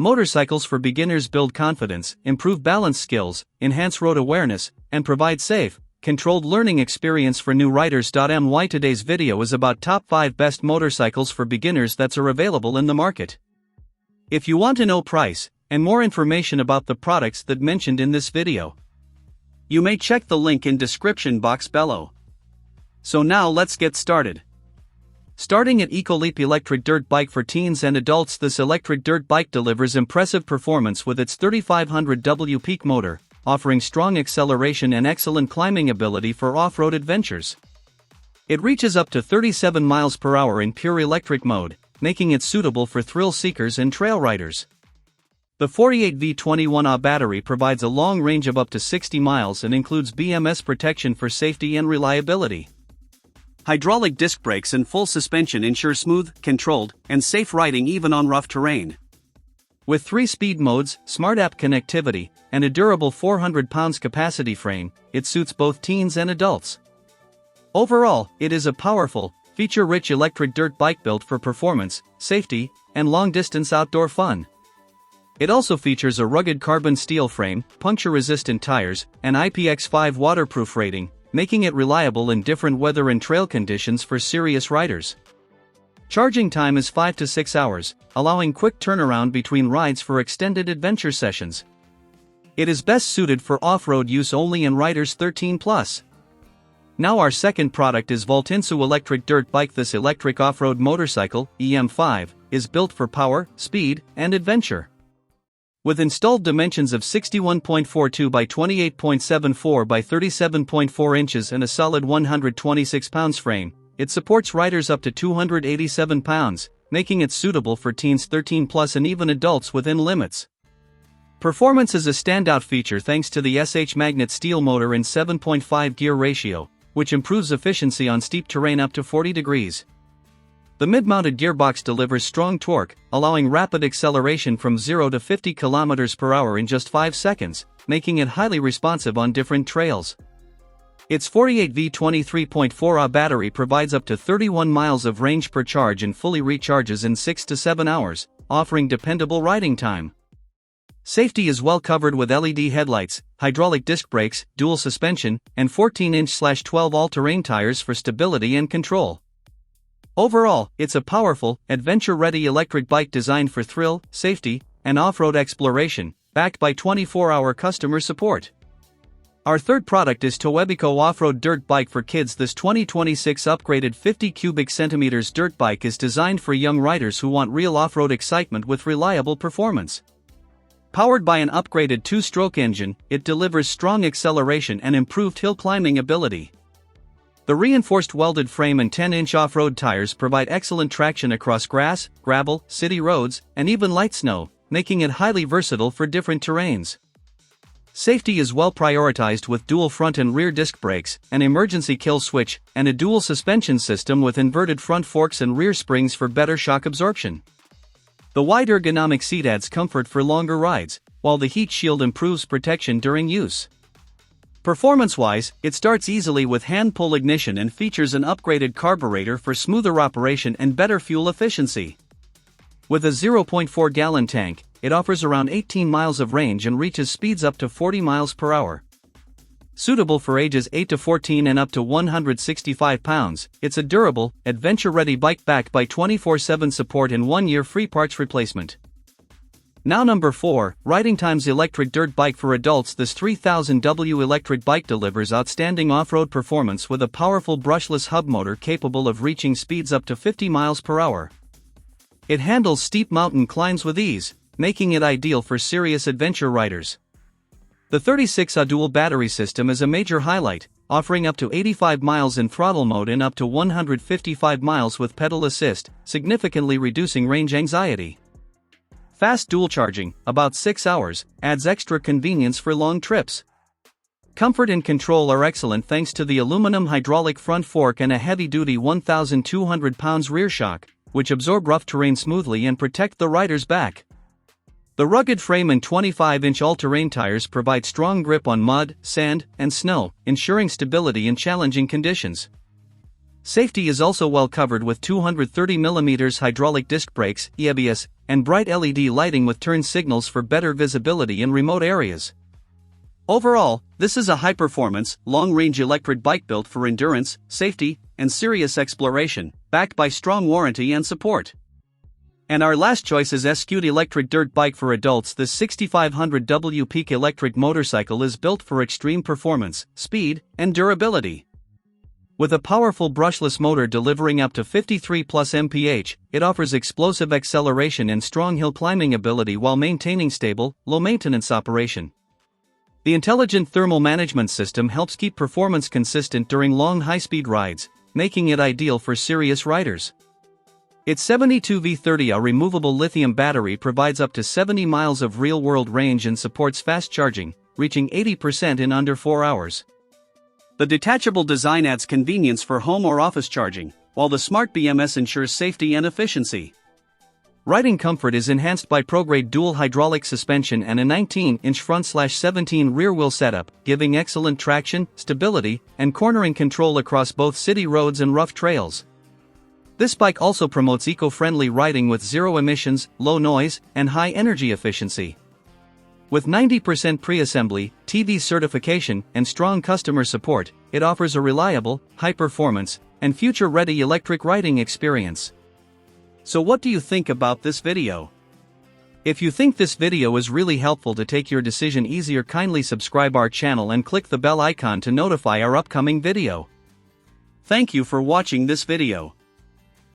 Motorcycles for beginners build confidence, improve balance skills, enhance road awareness, and provide safe, controlled learning experience for new riders. Today's video is about top 5 best motorcycles for beginners that are available in the market. If you want to know price and more information about the products that mentioned in this video, you may check the link in description box below. So now let's get started. Starting at Ecoleap electric dirt bike for teens and adults. This electric dirt bike delivers impressive performance with its 3500W peak motor, offering strong acceleration and excellent climbing ability for off-road adventures. It reaches up to 37 miles per hour in pure electric mode, making it suitable for thrill seekers and trail riders. The 48V21Ah battery provides a long range of up to 60 miles and includes BMS protection for safety and reliability. Hydraulic disc brakes and full suspension ensure smooth, controlled, and safe riding even on rough terrain. With 3 speed modes, smart app connectivity, and a durable 400 pounds capacity frame, it suits both teens and adults. Overall, it is a powerful, feature-rich electric dirt bike built for performance, safety, and long-distance outdoor fun. It also features a rugged carbon steel frame, puncture-resistant tires, and IPX5 waterproof rating, making it reliable in different weather and trail conditions for serious riders. Charging time is 5 to 6 hours, allowing quick turnaround between rides for extended adventure sessions. It is best suited for off-road use only in riders 13+. Now our second product is Valtinsu electric dirt bike. This electric off-road motorcycle, EM5, is built for power, speed, and adventure. With installed dimensions of 61.42 by 28.74 by 37.4 inches and a solid 126 pounds frame, it supports riders up to 287 pounds, making it suitable for teens 13+ and even adults within limits. Performance is a standout feature thanks to the SH magnet steel motor and 7.5 gear ratio, which improves efficiency on steep terrain up to 40 degrees. The mid-mounted gearbox delivers strong torque, allowing rapid acceleration from 0 to 50 km per hour in just 5 seconds, making it highly responsive on different trails. Its 48V23.4Ah battery provides up to 31 miles of range per charge and fully recharges in 6 to 7 hours, offering dependable riding time. Safety is well covered with LED headlights, hydraulic disc brakes, dual suspension, and 14-inch/12 all-terrain tires for stability and control. Overall, it's a powerful, adventure-ready electric bike designed for thrill, safety, and off-road exploration, backed by 24-hour customer support. Our third product is Ktoebyco off-road dirt bike for kids. This 2026 upgraded 50 cubic centimeters dirt bike is designed for young riders who want real off-road excitement with reliable performance. Powered by an upgraded 2-stroke engine, it delivers strong acceleration and improved hill climbing ability. The reinforced welded frame and 10-inch off-road tires provide excellent traction across grass, gravel, city roads, and even light snow, making it highly versatile for different terrains. Safety is well prioritized with dual front and rear disc brakes, an emergency kill switch, and a dual suspension system with inverted front forks and rear springs for better shock absorption. The wide ergonomic seat adds comfort for longer rides, while the heat shield improves protection during use. Performance-wise, it starts easily with hand-pull ignition and features an upgraded carburetor for smoother operation and better fuel efficiency. With a 0.4-gallon tank, it offers around 18 miles of range and reaches speeds up to 40 miles per hour. Suitable for ages 8 to 14 and up to 165 pounds, it's a durable, adventure-ready bike backed by 24/7 support and 1-year free parts replacement. Now number 4, Riding Time's electric dirt bike for adults. This 3000W electric bike delivers outstanding off-road performance with a powerful brushless hub motor capable of reaching speeds up to 50 miles per hour. It handles steep mountain climbs with ease, making it ideal for serious adventure riders. The 36Ah dual battery system is a major highlight, offering up to 85 miles in throttle mode and up to 155 miles with pedal assist, significantly reducing range anxiety. Fast dual charging, about 6 hours, adds extra convenience for long trips. Comfort and control are excellent thanks to the aluminum hydraulic front fork and a heavy-duty 1,200 pounds rear shock, which absorb rough terrain smoothly and protect the rider's back. The rugged frame and 25-inch all-terrain tires provide strong grip on mud, sand, and snow, ensuring stability in challenging conditions. Safety is also well covered with 230mm hydraulic disc brakes, ABS, and bright LED lighting with turn signals for better visibility in remote areas. Overall, this is a high-performance, long-range electric bike built for endurance, safety, and serious exploration, backed by strong warranty and support. And our last choice is Eskute electric dirt bike for adults. This 6500W peak electric motorcycle is built for extreme performance, speed, and durability. With a powerful brushless motor delivering up to 53+ mph, it offers explosive acceleration and strong hill climbing ability while maintaining stable, low-maintenance operation. The intelligent thermal management system helps keep performance consistent during long high-speed rides, making it ideal for serious riders. Its 72V30Ah removable lithium battery provides up to 70 miles of real-world range and supports fast charging, reaching 80% in under 4 hours. The detachable design adds convenience for home or office charging, while the smart BMS ensures safety and efficiency. Riding comfort is enhanced by pro-grade dual hydraulic suspension and a 19-inch front/17 rear wheel setup, giving excellent traction, stability, and cornering control across both city roads and rough trails. This bike also promotes eco-friendly riding with zero emissions, low noise, and high energy efficiency. With 90% pre-assembly, TV certification, and strong customer support, it offers a reliable, high-performance, and future-ready electric riding experience. So what do you think about this video? If you think this video is really helpful to take your decision easier, kindly subscribe our channel and click the bell icon to notify our upcoming video. Thank you for watching this video.